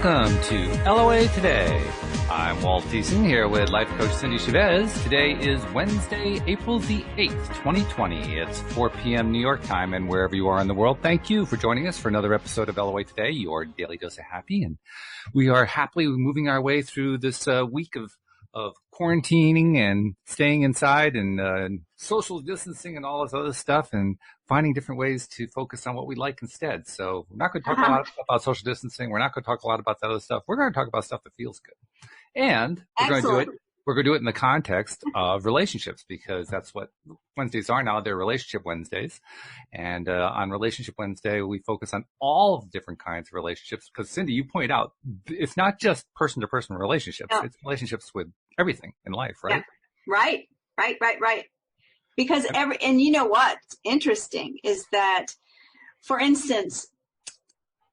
Welcome to LOA Today. I'm Walt Thiessen here with life coach Cindie Chavez. Today is Wednesday, April the 8th, 2020. It's 4 p.m. New York time, and wherever you are in the world, thank you for joining us for another episode of LOA Today, your daily dose of happy. And we are happily moving our way through this week of quarantining and staying inside and social distancing and all this other stuff, and finding different ways to focus on what we like instead. So we're not going to talk a lot about social distancing. We're not going to talk a lot about that other stuff. We're going to talk about stuff that feels good. And we're going to do it in the context of relationships, because that's what Wednesdays are now. They're Relationship Wednesdays. And on Relationship Wednesday, we focus on all of the different kinds of relationships. Because Cindie, you point out, it's not just person-to-person relationships. No. It's relationships with everything in life, right? Yeah. Right. Because and you know what's interesting is that, for instance,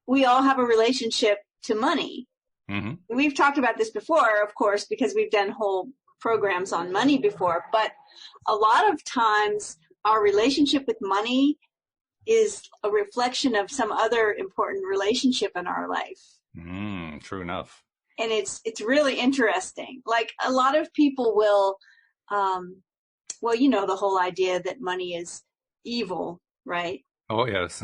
we all have a relationship to money. Mm-hmm. We've talked about this before, of course, because we've done whole programs on money before. But a lot of times our relationship with money is a reflection of some other important relationship in our life. True enough. And it's really interesting. Like, a lot of people will, well, you know, the whole idea that money is evil, right? Oh, yes.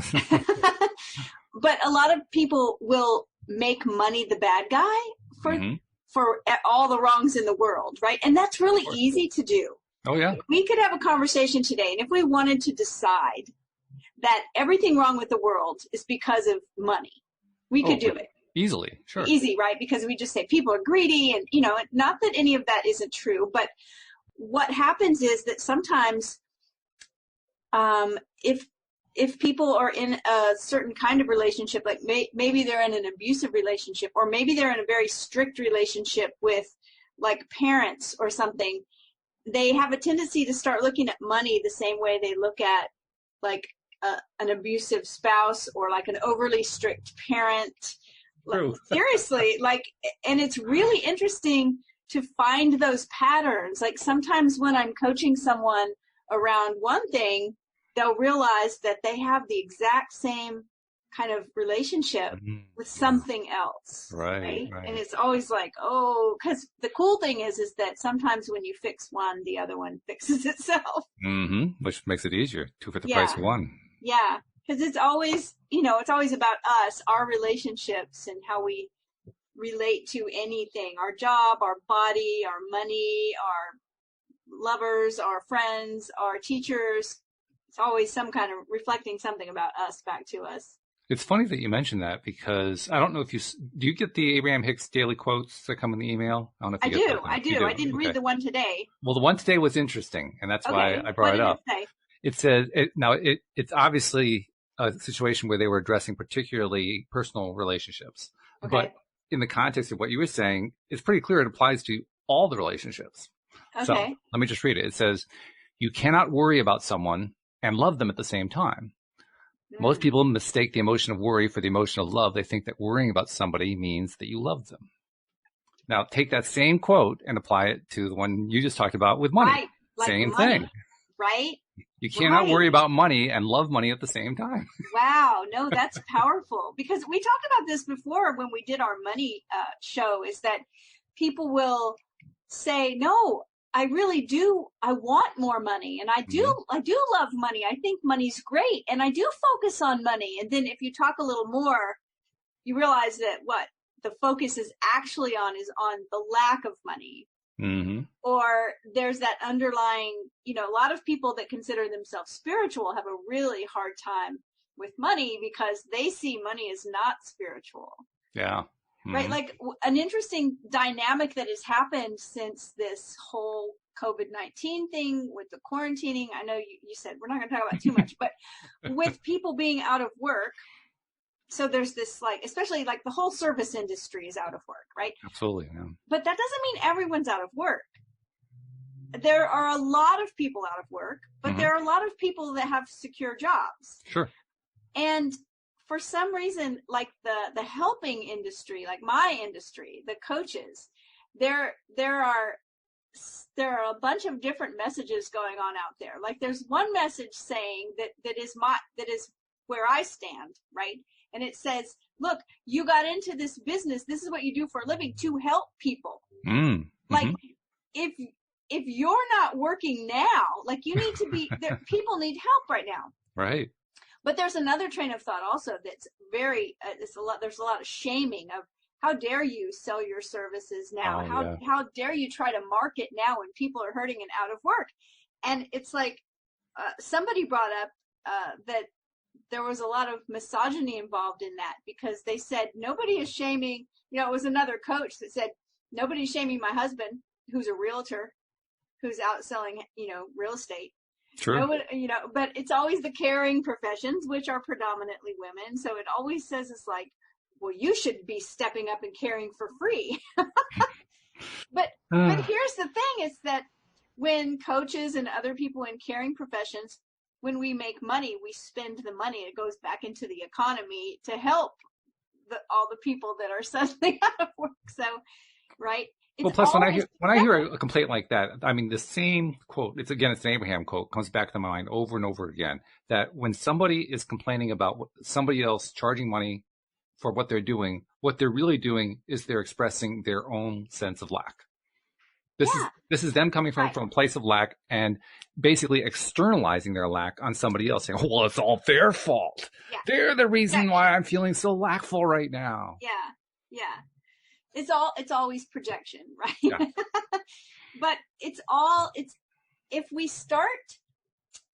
But a lot of people will make money the bad guy for all the wrongs in the world, right? And that's really easy to do. Oh, yeah. We could have a conversation today, and if we wanted to decide that everything wrong with the world is because of money, we could do it. Easily, sure. Easy, right? Because we just say people are greedy, and, you know, not that any of that isn't true, but what happens is that sometimes if people are in a certain kind of relationship, like maybe they're in an abusive relationship, or maybe they're in a very strict relationship with, like, parents or something, they have a tendency to start looking at money the same way they look at, like, an abusive spouse or like an overly strict parent. Like, seriously, like, and it's really interesting to find those patterns. Like, sometimes when I'm coaching someone around one thing, they'll realize that they have the exact same kind of relationship with something else. Right. And it's always like, oh, because the cool thing is that sometimes when you fix one, the other one fixes itself. Which makes it easier. Two for the price of one. Yeah. Because it's always, you know, it's always about us, our relationships, and how we relate to anything, our job, our body, our money, our lovers, our friends, our teachers. It's always some kind of reflecting something about us back to us. It's funny that you mentioned that, because I don't know if do you get the Abraham Hicks daily quotes that come in the email? I don't know if you get that. I do. I didn't read the one today. Well, the one today was interesting, and that's why I brought it up. It says, it's obviously a situation where they were addressing particularly personal relationships. Okay. But in the context of what you were saying, it's pretty clear it applies to all the relationships. Okay. So let me just read it. It says, you cannot worry about someone and love them at the same time. Most people mistake the emotion of worry for the emotion of love. They think that worrying about somebody means that you love them. Now, take that same quote and apply it to the one you just talked about with money. Right. Like same money. Thing. Right? You cannot worry about money and love money at the same time. Wow. No, that's powerful. Because we talked about this before when we did our money show, is that people will say, no, I really do. I want more money, and I do love money. I think money's great, and I do focus on money. And then if you talk a little more, you realize that what the focus is actually on is on the lack of money. Or there's that underlying, you know, a lot of people that consider themselves spiritual have a really hard time with money because they see money as not spiritual. Yeah. Right. Like, an interesting dynamic that has happened since this whole COVID-19 thing with the quarantining. I know you said we're not going to talk about too much, but with people being out of work. So there's this, like, especially like the whole service industry is out of work, right? Absolutely. Yeah. But that doesn't mean everyone's out of work. There are a lot of people out of work, but there are a lot of people that have secure jobs. Sure. And for some reason, like the helping industry, like my industry, the coaches, there are a bunch of different messages going on out there. Like, there's one message saying that is where I stand, right? And it says, look, you got into this business. This is what you do for a living, to help people. Mm-hmm. Like, if you're not working now, like, you need to be there. People need help right now. Right. But there's another train of thought also that's very, there's a lot of shaming of, how dare you sell your services now? How dare you try to market now when people are hurting and out of work? And it's like, somebody brought up that there was a lot of misogyny involved in that, because they said nobody is shaming, it was another coach that said, nobody's shaming my husband, who's a realtor, who's out selling, real estate. True. Nobody, but it's always the caring professions, which are predominantly women. So it always says, it's like, well, you should be stepping up and caring for free. But here's the thing, is that when coaches and other people in caring professions, when we make money, we spend the money. It goes back into the economy to help all the people that are suddenly out of work. So, right? Well, plus when I hear a complaint like that, I mean, the same quote, it's an Abraham quote, comes back to mind over and over again, that when somebody is complaining about somebody else charging money for what they're doing, what they're really doing is they're expressing their own sense of lack. This is them coming from a place of lack and basically externalizing their lack on somebody else, saying, well, it's all their fault. Yeah. They're the reason why I'm feeling so lackful right now. Yeah. It's always projection, right? Yeah. But it's if we start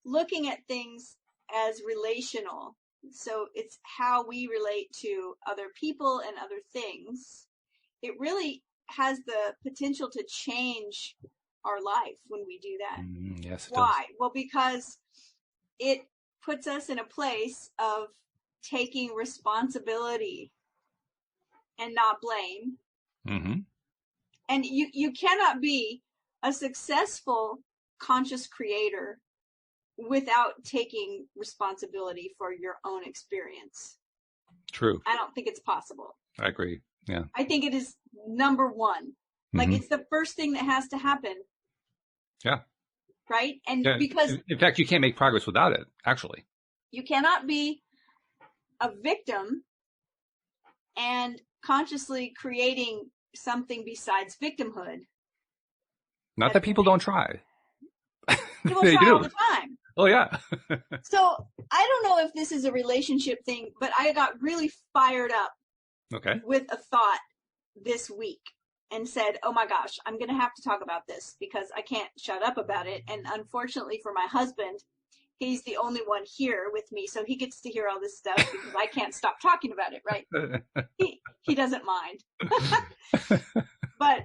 looking at things as relational, so it's how we relate to other people and other things, it really has the potential to change our life when we do that. Yes. Why? Well, because it puts us in a place of taking responsibility and not blame. Mm-hmm. And you cannot be a successful conscious creator without taking responsibility for your own experience. True. I don't think it's possible. I agree. Yeah. I think it is number one. Like, it's the first thing that has to happen. Yeah. Right? And because, in fact, you can't make progress without it, actually. You cannot be a victim and consciously creating something besides victimhood. Not that people don't try. People they try do all the time. Oh, yeah. So I don't know if this is a relationship thing, but I got really fired up with a thought this week and said, oh my gosh, I'm going to have to talk about this because I can't shut up about it. And unfortunately for my husband, he's the only one here with me, so he gets to hear all this stuff because I can't stop talking about it, right? He doesn't mind. But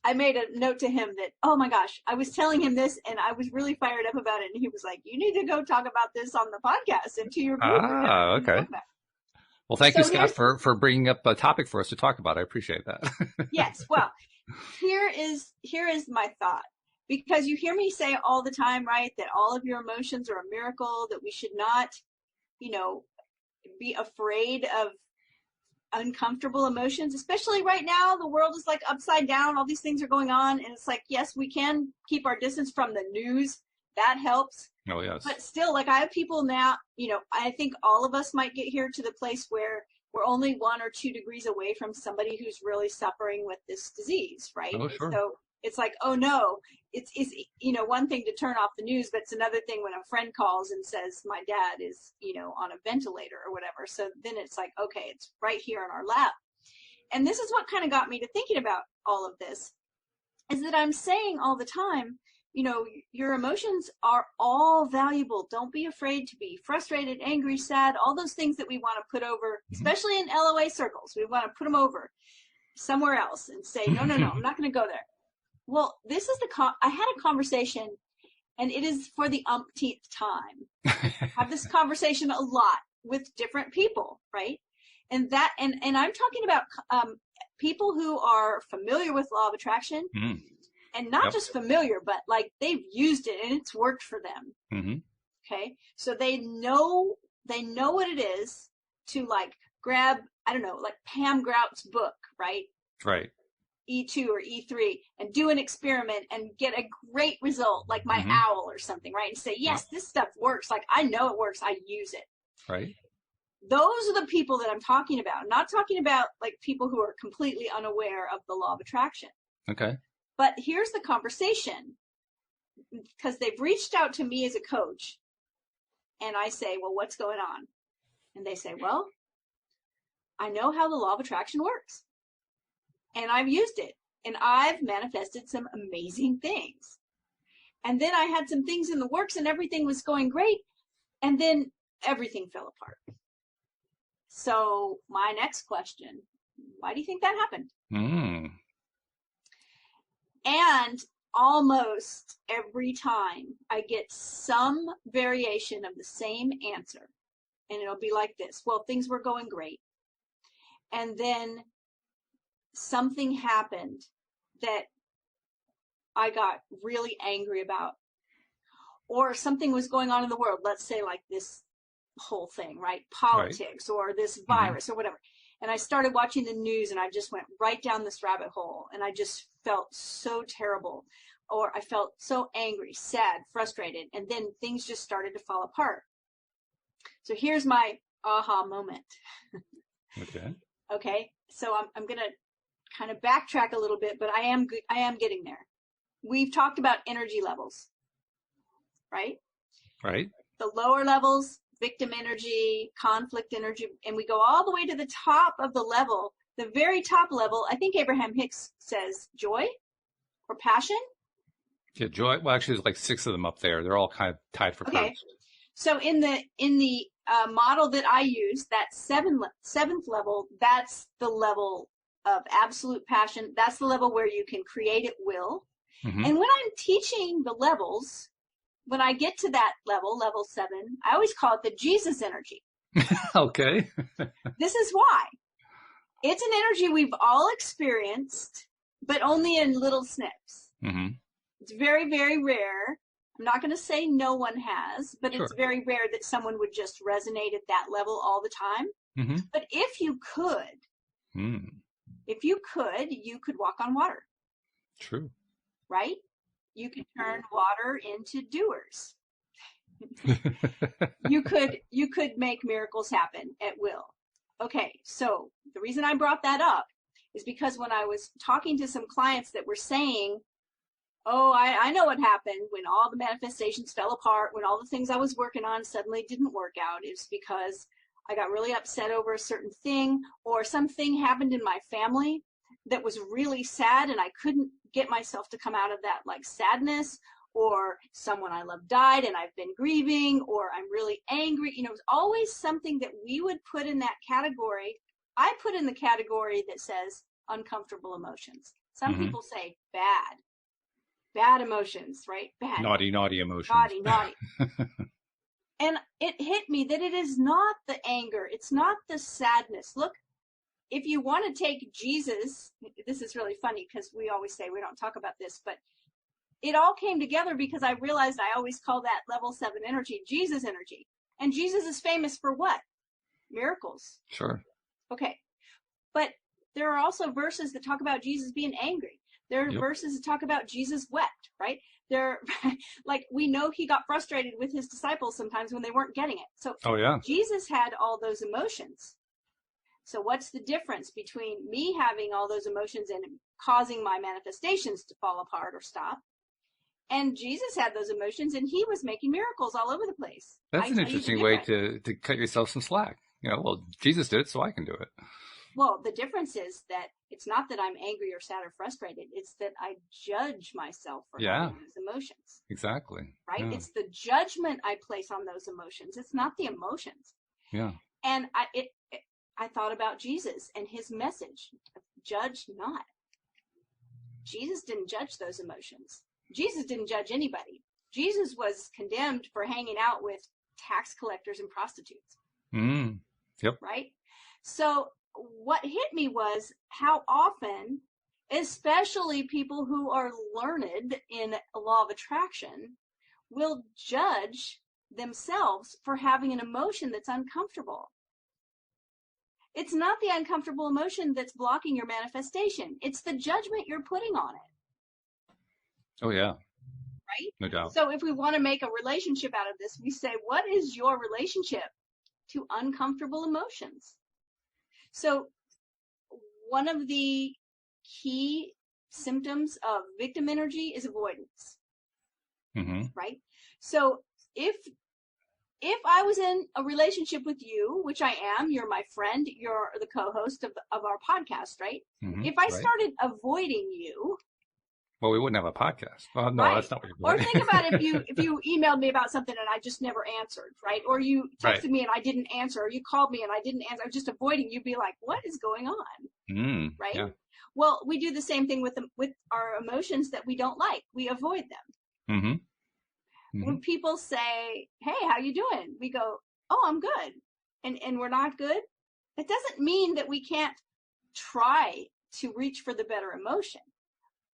I made a note to him that, oh my gosh, I was telling him this and I was really fired up about it. And he was like, you need to go talk about this on the podcast and to your group. Okay. Well, thank you, Scott, for bringing up a topic for us to talk about. I appreciate that. Yes. Well, here is my thought. Because you hear me say all the time, right, that all of your emotions are a miracle, that we should not, be afraid of uncomfortable emotions, especially right now. The world is like upside down. All these things are going on. And it's like, yes, we can keep our distance from the news. That helps. Oh, yes. But still, like, I have people now, I think all of us might get here to the place where we're only 1 or 2 degrees away from somebody who's really suffering with this disease, right? Oh, sure. So it's like, oh no, it's one thing to turn off the news, but it's another thing when a friend calls and says my dad is, on a ventilator or whatever. So then it's like, okay, it's right here in our lap. And this is what kind of got me to thinking about all of this, is that I'm saying all the time, your emotions are all valuable. Don't be afraid to be frustrated, angry, sad, all those things that we want to put over, especially in LOA circles. We want to put them over somewhere else and say, no, I'm not going to go there. Well, this is I had a conversation, and it is for the umpteenth time. I have this conversation a lot with different people, right? And I'm talking about people who are familiar with law of attraction, and not just familiar, but like they've used it and it's worked for them. Okay, so they know what it is to like grab, I don't know, like Pam Grout's book, right? Right. E2 or E3 and do an experiment and get a great result, like my owl or something, right? And say, yes, this stuff works. Like, I know it works. I use it. Right. Those are the people that I'm talking about. I'm not talking about like people who are completely unaware of the law of attraction. Okay. But here's the conversation, because they've reached out to me as a coach, and I say, well, what's going on? And they say, well, I know how the law of attraction works, and I've used it, and I've manifested some amazing things. And then I had some things in the works and everything was going great, and then everything fell apart. So my next question, why do you think that happened? And almost every time I get some variation of the same answer, and it'll be like this. Well, things were going great, and then something happened that I got really angry about, or something was going on in the world. Let's say like this whole thing, right? Politics, right, or this virus or whatever. And I started watching the news, and I just went right down this rabbit hole, and I just felt so terrible, or I felt so angry, sad, frustrated, and then things just started to fall apart. So here's my aha moment. Okay. So I'm going to kind of backtrack a little bit, but I am getting there. We've talked about energy levels, right? Right. The lower levels, victim energy, conflict energy, and we go all the way to the top of the level, the very top level. I think Abraham Hicks says joy or passion. Yeah, joy. Well, actually, there's like 6 of them up there. They're all kind of tied for first. So in the model that I use, that seventh level, that's the level of absolute passion. That's the level where you can create at will. And when I'm teaching the levels, when I get to that level, level 7, I always call it the Jesus energy. Okay. This is why. It's an energy we've all experienced, but only in little snips. It's very, very rare. I'm not going to say no one has, but It's very rare that someone would just resonate at that level all the time. But if you could, you could walk on water. True. Right? You could turn water into doers. You could make miracles happen at will. Okay, so the reason I brought that up is because when I was talking to some clients that were saying, oh, I know what happened when all the manifestations fell apart, when all the things I was working on suddenly didn't work out, it's because I got really upset over a certain thing, or something happened in my family that was really sad and I couldn't get myself to come out of that like sadness, or someone I love died and I've been grieving, or I'm really angry. You know, it's always something that we would put in that category. I put in the category that says uncomfortable emotions. Some people say bad emotions, right? Bad. Naughty emotions. Naughty. And it hit me that it is not the anger. It's not the sadness. Look, if you want to take Jesus, this is really funny because we always say we don't talk about this, but it all came together because I realized I always call that level 7 energy Jesus energy. And Jesus is famous for what? Miracles. Sure. Okay. But there are also verses that talk about Jesus being angry. There are verses that talk about Jesus wept, right? Like we know he got frustrated with his disciples sometimes when they weren't getting it. So Jesus had all those emotions. So what's the difference between me having all those emotions and causing my manifestations to fall apart or stop? And Jesus had those emotions and he was making miracles all over the place. That's an interesting way to cut yourself some slack. You know, well, Jesus did it, so I can do it. Well, the difference is that it's not that I'm angry or sad or frustrated. It's that I judge myself for having those emotions. Exactly. Right? Yeah. It's the judgment I place on those emotions. It's not the emotions. Yeah. And I thought about Jesus and his message, judge not. Jesus didn't judge those emotions. Jesus didn't judge anybody. Jesus was condemned for hanging out with tax collectors and prostitutes. Yep. Right? So what hit me was how often, especially people who are learned in law of attraction, will judge themselves for having an emotion that's uncomfortable. It's not the uncomfortable emotion that's blocking your manifestation. It's the judgment you're putting on it. Oh, yeah. Right? No doubt. So if we want to make a relationship out of this, we say, what is your relationship to uncomfortable emotions. So one of the key symptoms of victim energy is avoidance, right? So if I was in a relationship with you, which I am, you're my friend, you're the co-host of our podcast, right? If I started avoiding you, well, we wouldn't have a podcast. Well, no, right? that's not what you're Or doing. think about if you emailed me about something and I just never answered, right? Or you texted me and I didn't answer, or you called me and I didn't answer. I was just avoiding. You'd be like, "What is going on?" Right? Yeah. Well, we do the same thing with our emotions that we don't like. We avoid them. When people say, "Hey, how you doing?" we go, "Oh, I'm good," and we're not good. It doesn't mean that we can't try to reach for the better emotion.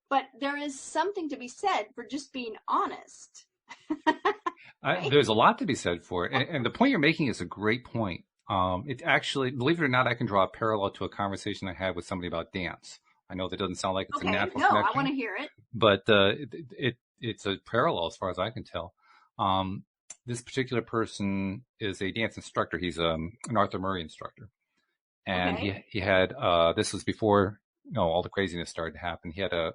But there is something to be said for just being honest. Right? There's a lot to be said for it. And the point you're making is a great point. It actually, believe it or not, I can draw a parallel to a conversation I had with somebody about dance. I know that doesn't sound like it's a natural connection. I want to hear it. But it's a parallel as far as I can tell. This particular person is a dance instructor. He's an Arthur Murray instructor. And he had, this was before all the craziness started to happen. He had a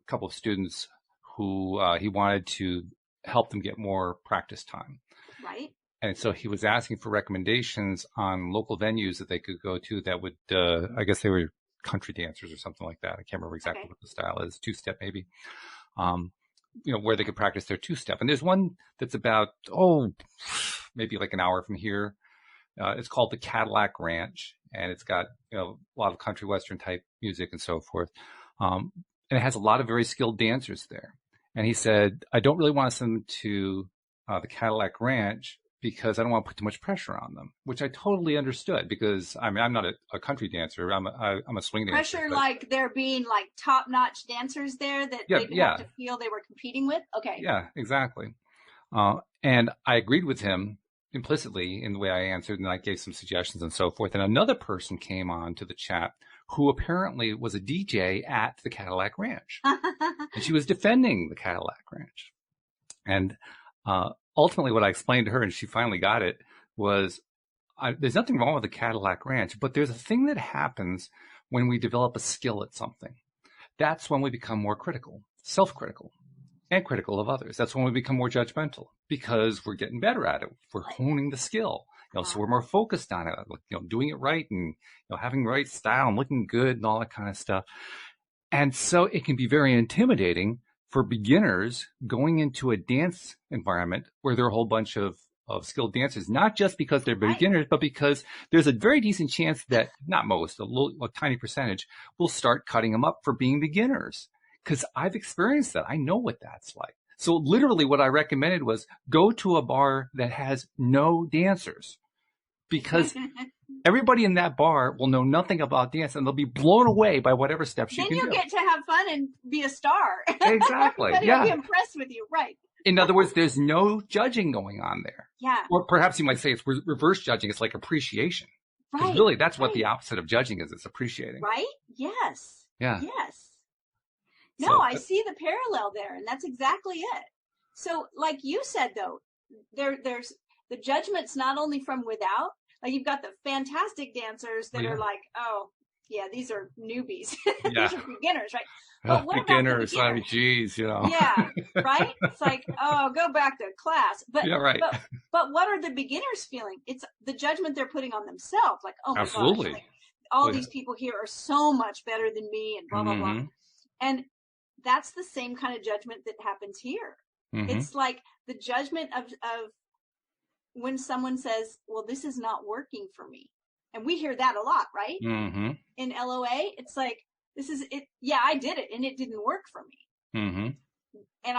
couple of students who he wanted to help them get more practice time. Right. And so he was asking for recommendations on local venues that they could go to that would, I guess they were country dancers or something like that. I can't remember exactly what the style is, two-step maybe, where they could practice their two-step. And there's one that's about, maybe like an hour from here. It's called the Cadillac Ranch, and it's got a lot of country western type music and so forth. And it has a lot of very skilled dancers there. And he said, I don't really want to send them to the Cadillac Ranch because I don't want to put too much pressure on them, which I totally understood because I'm not a country dancer. I'm a swing dancer. Pressure, like there being like top-notch dancers there that they didn't have to feel they were competing with. Okay. Yeah, exactly. And I agreed with him implicitly in the way I answered, and I gave some suggestions and so forth. And another person came on to the chat who apparently was a DJ at the Cadillac Ranch. And she was defending the Cadillac Ranch. And ultimately what I explained to her, and she finally got it, was there's nothing wrong with the Cadillac Ranch, but there's a thing that happens when we develop a skill at something. That's when we become more critical, self-critical, and critical of others. That's when we become more judgmental because we're getting better at it. We're honing the skill. So we're more focused on it, doing it right and having the right style and looking good and all that kind of stuff. And so it can be very intimidating for beginners going into a dance environment where there are a whole bunch of skilled dancers, not just because they're beginners, but because there's a very decent chance that, not most, a tiny percentage, will start cutting them up for being beginners. Because I've experienced that. I know what that's like. So literally what I recommended was go to a bar that has no dancers, because everybody in that bar will know nothing about dance and they'll be blown away by whatever steps you can do. Then you get to have fun and be a star. Exactly. Everybody will be impressed with you. Right. In other words, there's no judging going on there. Yeah. Or perhaps you might say it's reverse judging. It's like appreciation. Right. Really, that's what the opposite of judging is. It's appreciating. Right? Yes. Yeah. Yes. No, I see the parallel there, and that's exactly it. So, like you said, though, there's the judgment's not only from without. Like you've got the fantastic dancers that are like, oh, yeah, these are newbies. These are beginners, right? But what beginners, about the I mean, geez, Yeah, right? It's like, oh, go back to class. But, yeah, right. But what are the beginners feeling? It's the judgment they're putting on themselves. Like, oh, my Absolutely. gosh, like, all these people here are so much better than me and blah, blah, blah. And that's the same kind of judgment that happens here. It's like the judgment of when someone says, well, this is not working for me. And we hear that a lot, right? In LOA, it's like, this is it. Yeah, I did it and it didn't work for me. And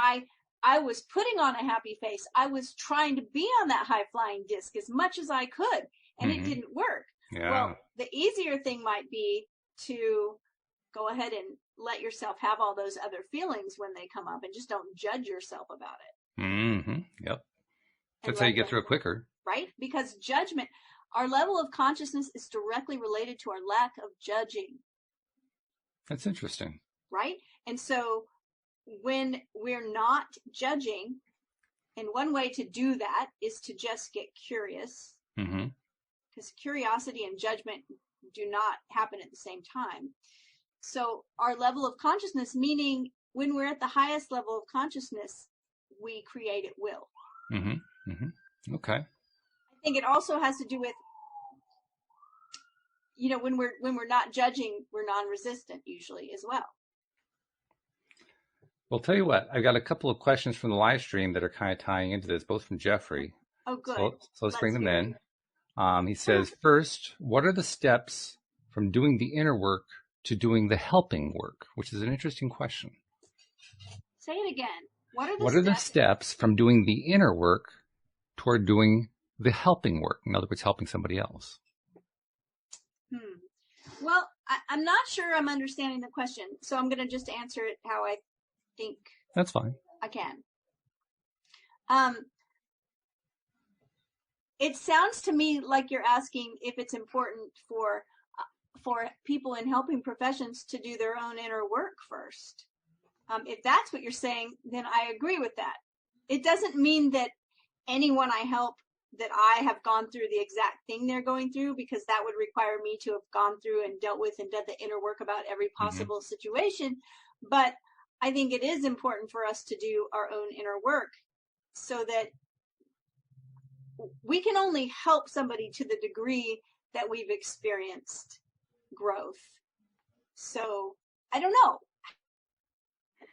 I was putting on a happy face. I was trying to be on that high flying disc as much as I could, and it didn't work. Yeah. Well, the easier thing might be to go ahead and let yourself have all those other feelings when they come up and just don't judge yourself about it. Yep. That's how you get through it quicker. Right? Because judgment, our level of consciousness is directly related to our lack of judging. That's interesting. Right? And so when we're not judging, and one way to do that is to just get curious Mm-hmm. because curiosity and judgment do not happen at the same time. So our level of consciousness, meaning when we're at the highest level of consciousness, we create at will. Mm-hmm. Mm-hmm. Okay. I think it also has to do with, when we're not judging, we're non-resistant usually as well. Well, tell you what, I've got a couple of questions from the live stream that are kind of tying into this, both from Jeffrey. Oh, good. So let's bring them hear in. it. He says, first, what are the steps from doing the inner work to doing the helping work? Which is an interesting question. Say it again. What are the steps from doing the inner work toward doing the helping work? In other words, helping somebody else. Well, I'm not sure I'm understanding the question, so I'm going to just answer it how I think. That's fine. I can. It sounds to me like you're asking if it's important for people in helping professions to do their own inner work first. If that's what you're saying, then I agree with that. It doesn't mean that anyone I help, that I have gone through the exact thing they're going through, because that would require me to have gone through and dealt with and done the inner work about every possible situation. But I think it is important for us to do our own inner work so that we can only help somebody to the degree that we've experienced growth. So I don't know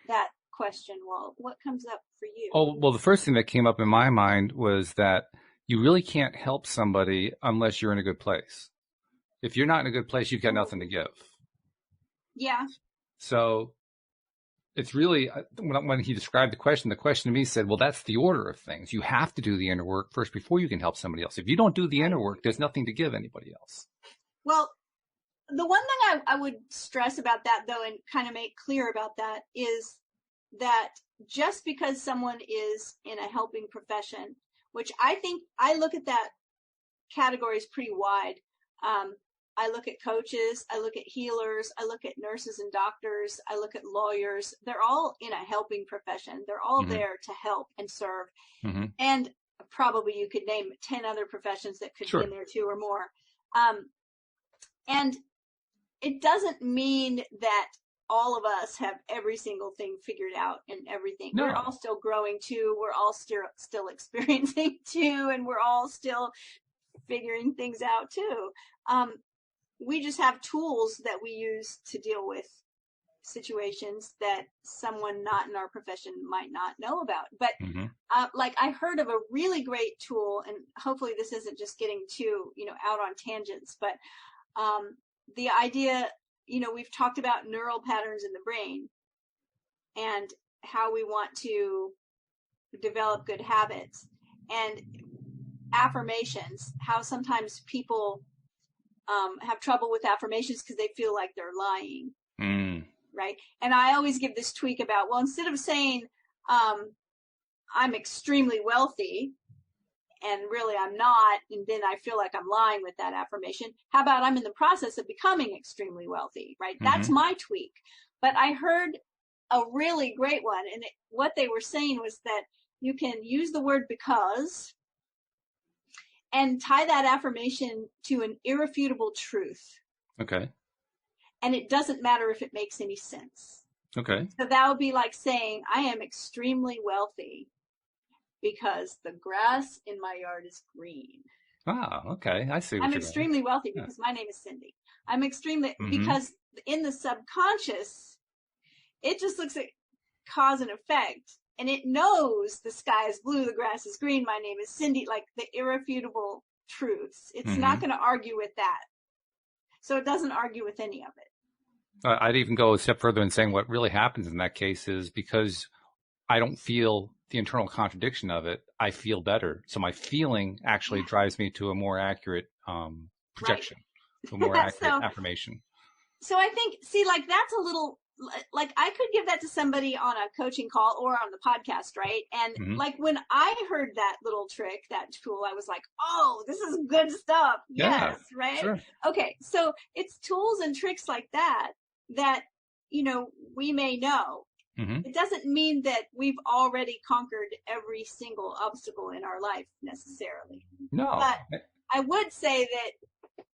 that question, Walt. What comes up for you? Oh, well, the first thing that came up in my mind was that you really can't help somebody unless you're in a good place. If you're not in a good place, you've got nothing to give. Yeah. So it's really, when he described the question to me said, well, that's the order of things. You have to do the inner work first before you can help somebody else. If you don't do the inner work, there's nothing to give anybody else. Well, the one thing I would stress about that, though, and kind of make clear about that, is that just because someone is in a helping profession, which I think I look at that category is pretty wide. I look at coaches, I look at healers, I look at nurses and doctors, I look at lawyers. They're all in a helping profession. They're all there to help and serve. And probably you could name 10 other professions that could be in there too or more. And it doesn't mean that all of us have every single thing figured out and everything. No. We're all still growing too. We're all still experiencing too. And we're all still figuring things out too. We just have tools that we use to deal with situations that someone not in our profession might not know about. But like I heard of a really great tool, and hopefully this isn't just getting too, out on tangents, but the idea, we've talked about neural patterns in the brain and how we want to develop good habits, and affirmations, how sometimes people have trouble with affirmations because they feel like they're lying. Right? And I always give this tweak about, well, instead of saying I'm extremely wealthy and really I'm not, and then I feel like I'm lying with that affirmation, how about I'm in the process of becoming extremely wealthy, right? That's my tweak. But I heard a really great one, and what they were saying was that you can use the word because and tie that affirmation to an irrefutable truth. Okay. And it doesn't matter if it makes any sense. Okay. So that would be like saying, I am extremely wealthy because the grass in my yard is green. Ah, okay. I see what I'm extremely wealthy because my name is Cindie. I'm extremely, because in the subconscious, it just looks at cause and effect. And it knows the sky is blue, the grass is green, my name is Cindie, like the irrefutable truths. It's not going to argue with that. So it doesn't argue with any of it. I'd even go a step further in saying what really happens in that case is because I don't feel the internal contradiction of it, I feel better. So my feeling actually drives me to a more accurate projection, to a more accurate affirmation. So I think, like that's a little, like I could give that to somebody on a coaching call or on the podcast, right? And like when I heard that little trick, that tool, I was like, oh, this is good stuff. Yes, right? Sure. Okay, so it's tools and tricks like that, we may know. It doesn't mean that we've already conquered every single obstacle in our life necessarily. No. But I would say that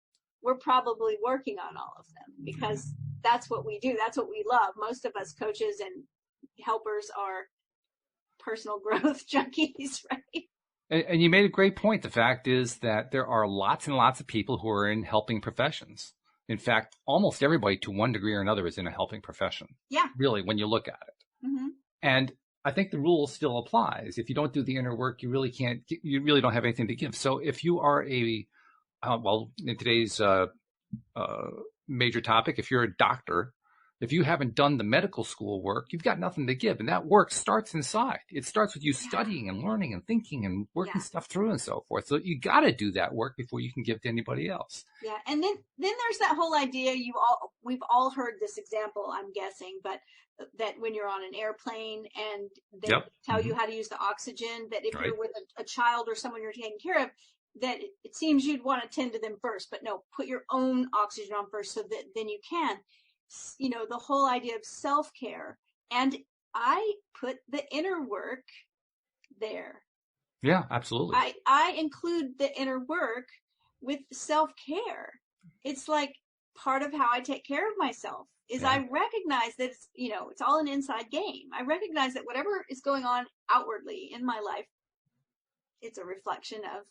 we're probably working on all of them because that's what we do. That's what we love. Most of us coaches and helpers are personal growth junkies, right? And you made a great point. The fact is that there are lots and lots of people who are in helping professions. In fact, almost everybody to one degree or another is in a helping profession. Yeah. Really, when you look at it. Mm-hmm. And I think the rule still applies. If you don't do the inner work, you really don't have anything to give. So if you are in today's major topic, if you're a doctor, if you haven't done the medical school work, you've got nothing to give. And that work starts inside. It starts with you studying and learning and thinking and working stuff through and so forth. So you got to do that work before you can give to anybody else. Yeah. And then there's that whole idea we've all heard this example, I'm guessing, but that when you're on an airplane and they tell you how to use the oxygen, that if you're with a child or someone you're taking care of, that it seems you'd want to tend to them first, but no, put your own oxygen on first so that then you can. The whole idea of self-care. And I put the inner work there. Yeah, absolutely. I include the inner work with self-care. It's like part of how I take care of myself is I recognize that it's all an inside game. I recognize that whatever is going on outwardly in my life, it's a reflection of,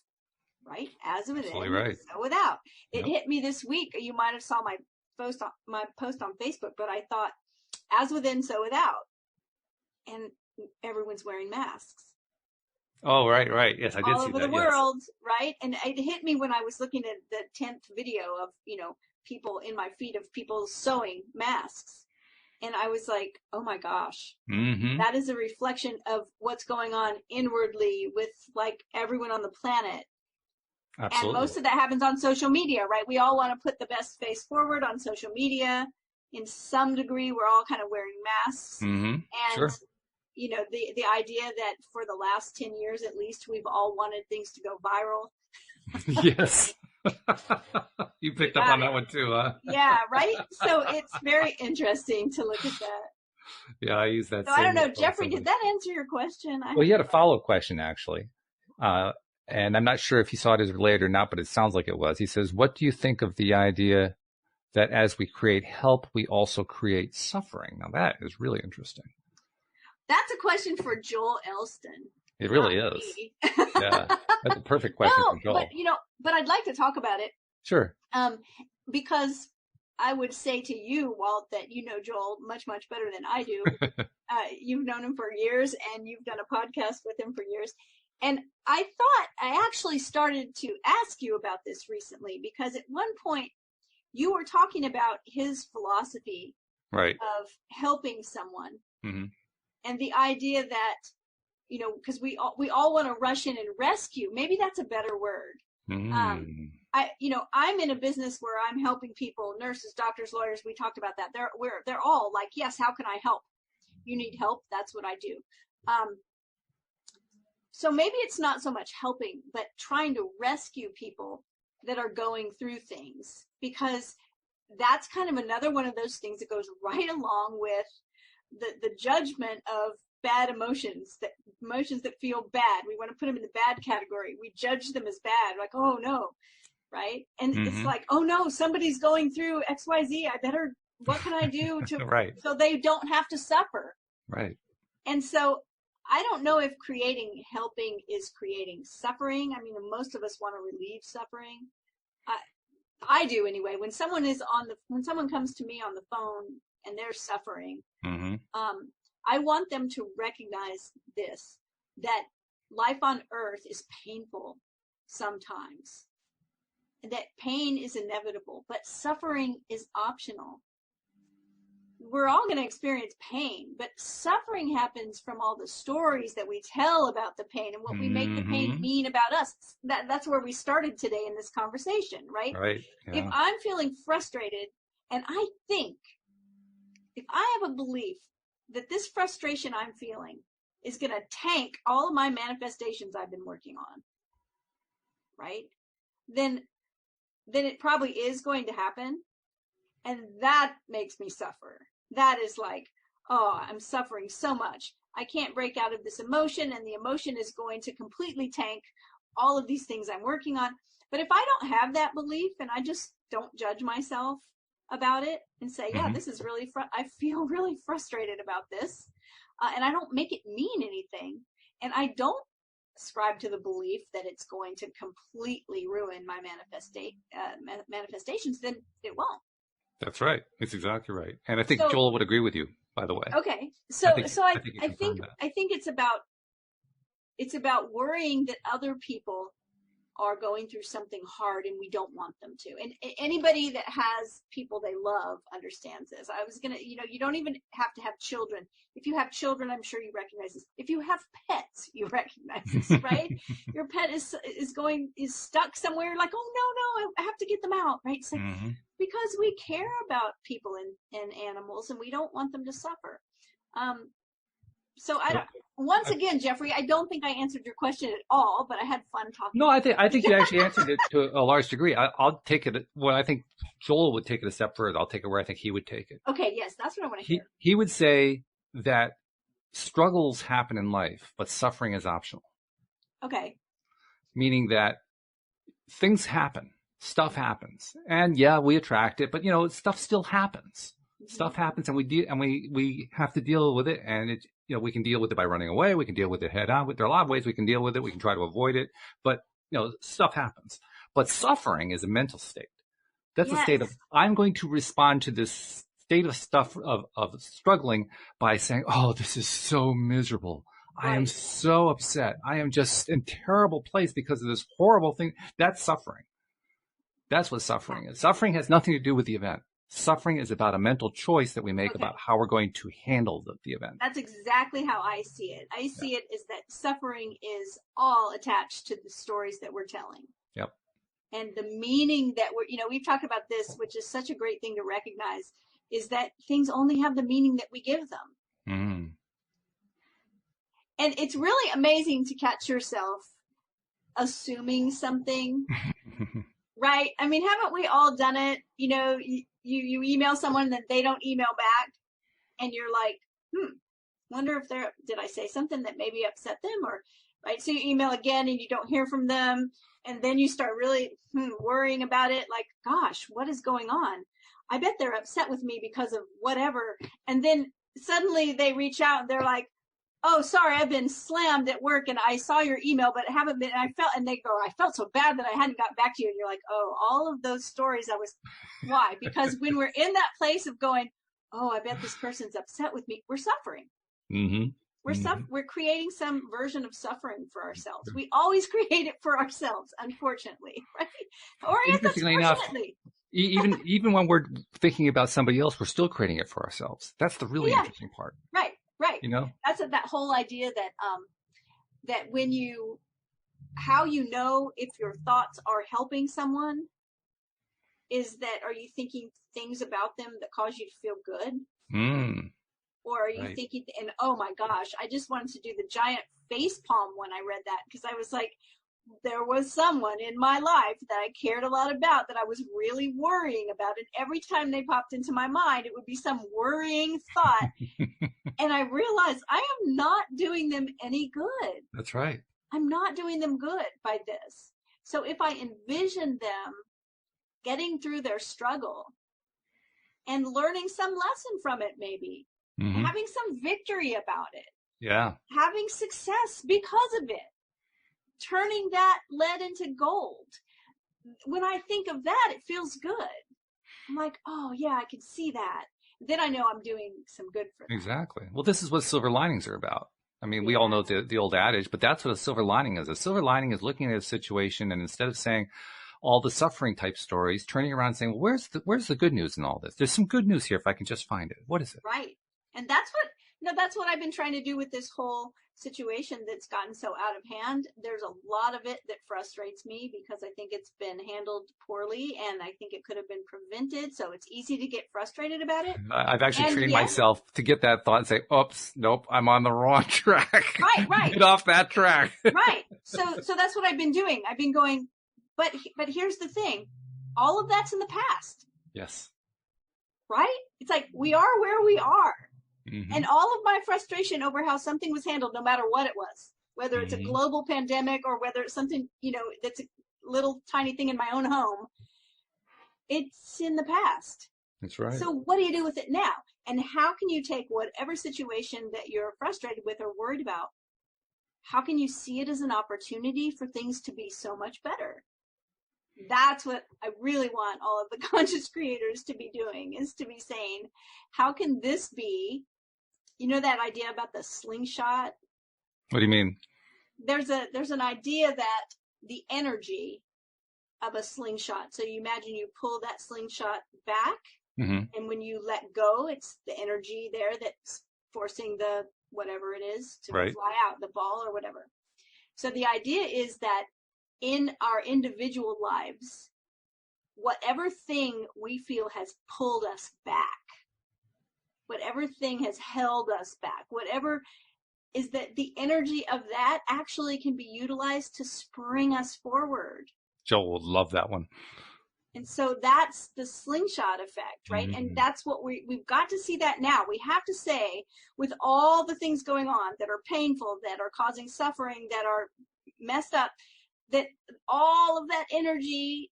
as within, so without. It hit me this week. You might have saw my post on Facebook, but I thought, as within, so without. And everyone's wearing masks. Oh, right. Yes, I did see that. All over the world, right? And it hit me when I was looking at the 10th video of, people in my feed of people sewing masks. And I was like, oh my gosh, that is a reflection of what's going on inwardly with everyone on the planet. Absolutely. And most of that happens on social media, right? We all want to put the best face forward on social media. In some degree, we're all kind of wearing masks. And, the idea that for the last 10 years, at least, we've all wanted things to go viral. Yes. You picked up on that one too, huh? Yeah, right? So it's very interesting to look at that. Yeah, I use that. So I don't know, Jeffrey, did that answer your question? Well, you had a follow-up question, actually. And I'm not sure if he saw it as related or not, but it sounds like it was. He says, what do you think of the idea that as we create help, we also create suffering? Now, that is really interesting. That's a question for Joel Elston. It really is. Yeah, that's a perfect question for Joel. But I'd like to talk about it. Sure. Because I would say to you, Walt, that you know Joel much, much better than I do. You've known him for years, and you've done a podcast with him for years. And I thought I actually started to ask you about this recently because at one point you were talking about his philosophy of helping someone and the idea that, because we all want to rush in and rescue. Maybe that's a better word. I'm in a business where I'm helping people, nurses, doctors, lawyers. We talked about that. They're all like, yes, how can I help? You need help. That's what I do. So maybe it's not so much helping, but trying to rescue people that are going through things, because that's kind of another one of those things that goes right along with the judgment of bad emotions that feel bad. We want to put them in the bad category. We judge them as bad, like, oh no, right? And it's like, oh no, somebody's going through XYZ. What can I do to so they don't have to suffer? Right. And so I don't know if helping is creating suffering. I mean, most of us want to relieve suffering. I do anyway. When someone comes to me on the phone and they're suffering, I want them to recognize that life on earth is painful sometimes. That pain is inevitable, but suffering is optional. We're all going to experience pain, but suffering happens from all the stories that we tell about the pain and what we make the pain mean about us. That's where we started today in this conversation, right? Right. Yeah. If I'm feeling frustrated, and I think if I have a belief that this frustration I'm feeling is going to tank all of my manifestations I've been working on, right? Then it probably is going to happen. And that makes me suffer. That is like, oh, I'm suffering so much. I can't break out of this emotion, and the emotion is going to completely tank all of these things I'm working on. But if I don't have that belief and I just don't judge myself about it and say, yeah, this is really, I feel really frustrated about this. And I don't make it mean anything. And I don't ascribe to the belief that it's going to completely ruin my manifestations, then it won't. That's right. It's exactly right. And I think Joel would agree with you, by the way. Okay. So I think it's about worrying that other people are going through something hard and we don't want them to. And anybody that has people they love understands this. I was going to, you don't even have to have children. If you have children, I'm sure you recognize this. If you have pets, you recognize this, right? Your pet is stuck somewhere like, oh, no, I have to get them out, right? It's like, because we care about people and animals and we don't want them to suffer. So once again, Jeffrey, I don't think I answered your question at all, but I had fun talking. No, I think you actually answered it to a large degree. I'll take it. Well, I think Joel would take it a step further. I'll take it where I think he would take it. Okay, yes, that's what I want to hear. He would say that struggles happen in life, but suffering is optional. Okay. Meaning that things happen, stuff happens, and yeah, we attract it, but stuff still happens. Stuff happens, and we have to deal with it, and it. We can deal with it by running away. We can deal with it head on. There are a lot of ways we can deal with it. We can try to avoid it, but stuff happens. But suffering is a mental state. That's a state of, I'm going to respond to this state of stuff of struggling by saying, oh, this is so miserable. I am so upset. I am just in a terrible place because of this horrible thing. That's suffering. That's what suffering is. Suffering has nothing to do with the event. Suffering is about a mental choice that we make about how we're going to handle the event. That's exactly how I see it. I see it as that suffering is all attached to the stories that we're telling. Yep. And the meaning that we've talked about this, which is such a great thing to recognize, is that things only have the meaning that we give them. Mm. And it's really amazing to catch yourself assuming something. Right? I mean, haven't we all done it? You email someone that they don't email back, and you're like, wonder if did I say something that maybe upset them, or right? So you email again and you don't hear from them, and then you start really worrying about it. Like, gosh, what is going on? I bet they're upset with me because of whatever. And then suddenly they reach out and they're like, oh, sorry, I've been slammed at work and I saw your email, but I haven't been, and they go, I felt so bad that I hadn't got back to you. And you're like, oh, all of those stories why? Because when we're in that place of going, oh, I bet this person's upset with me, we're suffering. Mm-hmm. We're creating some version of suffering for ourselves. We always create it for ourselves, unfortunately, right? Or interestingly enough, even when we're thinking about somebody else, we're still creating it for ourselves. That's the really interesting part. Right. That's that whole idea that when how you know if your thoughts are helping someone is that, are you thinking things about them that cause you to feel good? Or are you thinking, and oh my gosh, I just wanted to do the giant face palm when I read that, because I was like, there was someone in my life that I cared a lot about that I was really worrying about. And every time they popped into my mind, it would be some worrying thought. And I realized I am not doing them any good. That's right. I'm not doing them good by this. So if I envision them getting through their struggle and learning some lesson from it, maybe having some victory about it, having success because of it, turning that lead into gold. When I think of that, it feels good. I'm like, oh yeah, I can see that. Then I know I'm doing some good for them. Exactly. Well, this is what silver linings are about. I mean, we all know the old adage, but that's what a silver lining is. A silver lining is looking at a situation, and instead of saying all the suffering type stories, turning around and saying, well, where's the good news in all this? There's some good news here if I can just find it. What is it? Right. And that's what I've been trying to do with this whole situation that's gotten so out of hand. There's a lot of it that frustrates me because I think it's been handled poorly and I think it could have been prevented. So it's easy to get frustrated about it. I've actually trained myself to get that thought and say, oops, nope, I'm on the wrong track. Right. Get off that track. Right. So that's what I've been doing. I've been going, but here's the thing. All of that's in the past. Yes. Right? It's like we are where we are. Mm-hmm. And all of my frustration over how something was handled, no matter what it was, whether it's a global pandemic or whether it's something, that's little tiny thing in my own home, it's in the past. That's right. So what do you do with it now? And how can you take whatever situation that you're frustrated with or worried about? How can you see it as an opportunity for things to be so much better? That's what I really want all of the conscious creators to be doing, is to be saying, how can this be, that idea about the slingshot? What do you mean? There's an idea that the energy of a slingshot. So you imagine you pull that slingshot back, and when you let go, it's the energy there that's forcing the whatever it is to fly out, the ball or whatever. So the idea is that in our individual lives, whatever thing we feel has pulled us back, whatever thing has held us back, whatever is that the energy of that actually can be utilized to spring us forward. Joel will love that one. And so that's the slingshot effect, right? And that's what we've got to see that now. We have to say, with all the things going on that are painful, that are causing suffering, that are messed up, that all of that energy,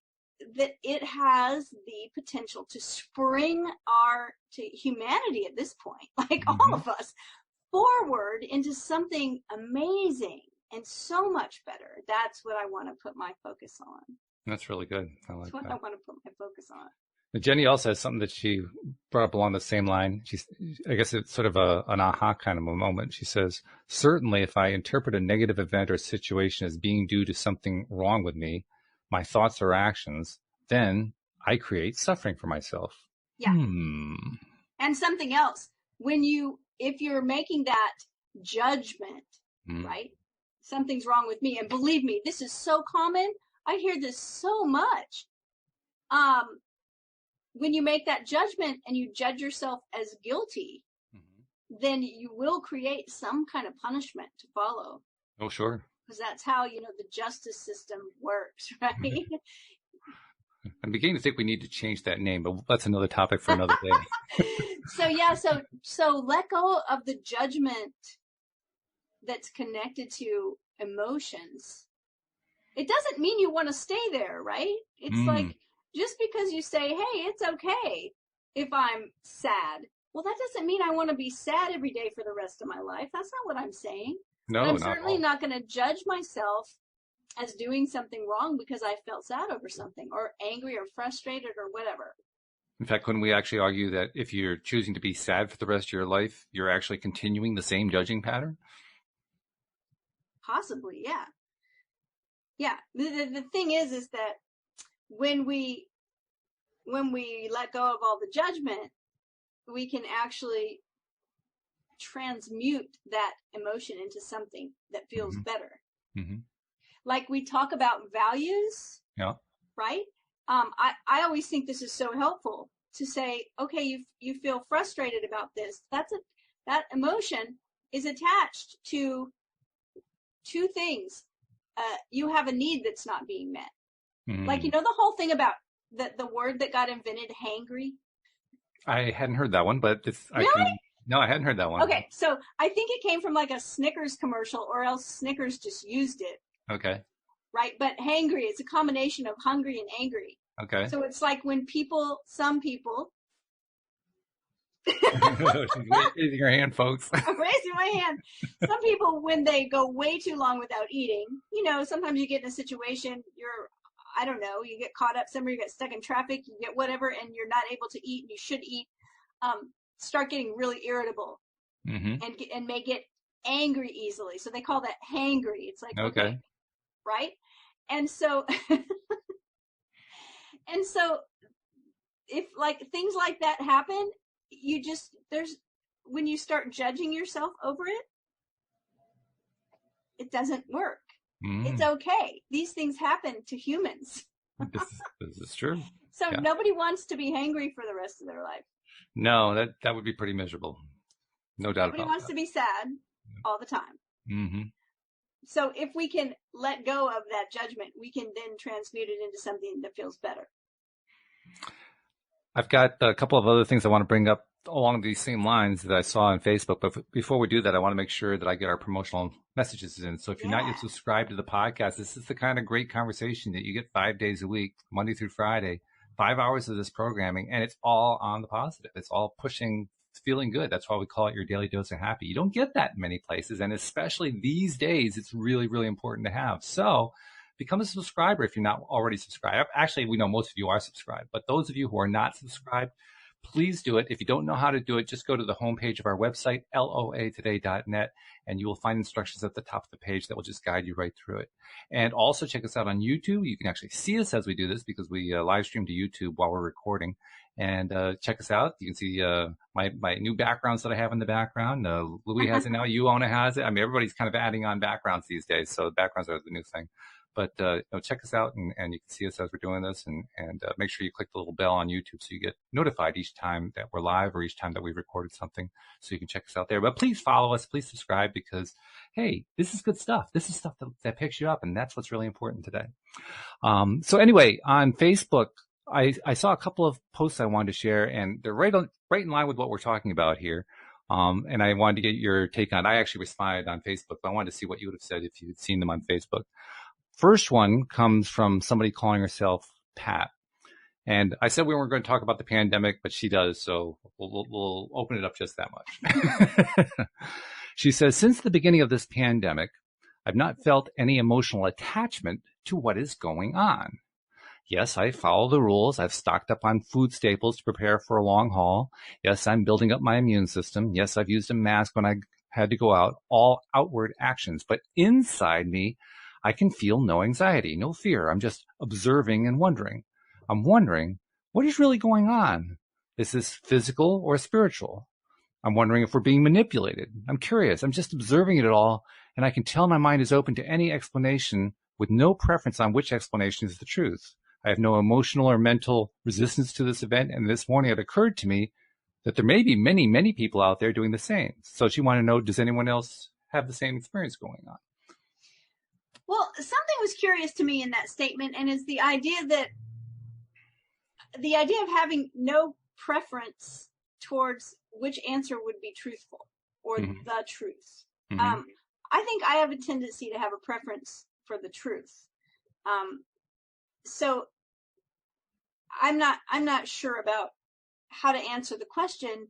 that it has the potential to spring to humanity at this point, like all of us, forward into something amazing and so much better. That's what I want to put my focus on. That's really good. I like that. That's what I want to put my focus on. But Jenny also has something that she brought up along the same line. I guess it's sort of an aha kind of a moment. She says, certainly if I interpret a negative event or situation as being due to something wrong with me, my thoughts or actions, then I create suffering for myself. Yeah. And something else, if you're making that judgment, right? Something's wrong with me. And believe me, this is so common. I hear this so much. When you make that judgment and you judge yourself as guilty, then you will create some kind of punishment to follow. Oh, sure. Because that's how, the justice system works, right? I'm beginning to think we need to change that name, but that's another topic for another day. So let go of the judgment that's connected to emotions. It doesn't mean you want to stay there, right? It's like, just because you say, hey, it's okay if I'm sad. Well, that doesn't mean I want to be sad every day for the rest of my life. That's not what I'm saying. No, I'm certainly not going to judge myself as doing something wrong because I felt sad over something or angry or frustrated or whatever. In fact, couldn't we actually argue that if you're choosing to be sad for the rest of your life, you're actually continuing the same judging pattern? Possibly, yeah. Yeah. The thing is that when we let go of all the judgment, we can actually transmute that emotion into something that feels better. Like we talk about values, right? I always think this is so helpful to say, okay, you feel frustrated about this. That emotion is attached to two things. You have a need that's not being met. Like, the whole thing about the word that got invented, hangry. I hadn't heard that one, but Really? No, I hadn't heard that one. Okay, so I think it came from like a Snickers commercial, or else Snickers just used it. Okay. Right, but hangry, it's a combination of hungry and angry. Okay. So it's like when some people. Raising your hand, folks. I'm raising my hand. Some people, when they go way too long without eating, sometimes you get in a situation, I don't know, you get caught up somewhere, you get stuck in traffic, you get whatever, and you're not able to eat, and you should eat, start getting really irritable and may get angry easily. So they call that hangry. It's like, okay, right? And so, if like things like that happen, when you start judging yourself over it, it doesn't work. It's okay. These things happen to humans. This is true. So nobody wants to be hangry for the rest of their life. No, that would be pretty miserable. No doubt about it. Nobody wants to be sad all the time. So if we can let go of that judgment, we can then transmute it into something that feels better. I've got a couple of other things I want to bring up along these same lines that I saw on Facebook. But before we do that, I want to make sure that I get our promotional messages in. So if you're not Yeah. yet subscribed to the podcast, this is the kind of great conversation that you get 5 days a week, Monday through Friday, 5 hours of this programming, and it's all on the positive. It's all pushing, feeling good. That's why we call it your daily dose of happy. You don't get that in many places. And especially these days, it's really, really important to have. So become a subscriber if you're not already subscribed. Actually, we know most of you are subscribed, but those of you who are not subscribed, please do it. If you don't know how to do it, just go to the homepage of our website, loatoday.net, and you will find instructions at the top of the page that will just guide you right through it. And also check us out on YouTube. You can actually see us as we do this because we live stream to YouTube while we're recording. And check us out. You can see my new backgrounds that I have in the background. Louis has it now. Uona has it. I mean, everybody's kind of adding on backgrounds these days, so backgrounds are the new thing. But check us out, and you can see us as we're doing this, and make sure you click the little bell on YouTube so you get notified each time that we're live or each time that we've recorded something, so you can check us out there. But please follow us, please subscribe, because, hey, this is good stuff. This is stuff that picks you up, and that's what's really important today. So anyway, on Facebook, I saw a couple of posts I wanted to share, and they're right in line with what we're talking about here. And I wanted to get your take on it. I actually responded on Facebook, but I wanted to see what you would have said if you'd seen them on Facebook. First one comes from somebody calling herself Pat. And I said we weren't going to talk about the pandemic, but she does, so we'll open it up just that much. She says, since the beginning of this pandemic, I've not felt any emotional attachment to what is going on. Yes, I follow the rules. I've stocked up on food staples to prepare for a long haul. Yes, I'm building up my immune system. Yes, I've used a mask when I had to go out. All outward actions. But inside me, I can feel no anxiety, no fear. I'm just observing and wondering. I'm wondering, what is really going on? Is this physical or spiritual? I'm wondering if we're being manipulated. I'm curious. I'm just observing it all, and I can tell my mind is open to any explanation with no preference on which explanation is the truth. I have no emotional or mental resistance to this event, and this morning it occurred to me that there may be many, many people out there doing the same. So she wanted to know, does anyone else have the same experience going on? Well, something was curious to me in that statement, and is the idea of having no preference towards which answer would be truthful or Mm-hmm. the truth. Mm-hmm. I think I have a tendency to have a preference for the truth. So I'm not sure about how to answer the question.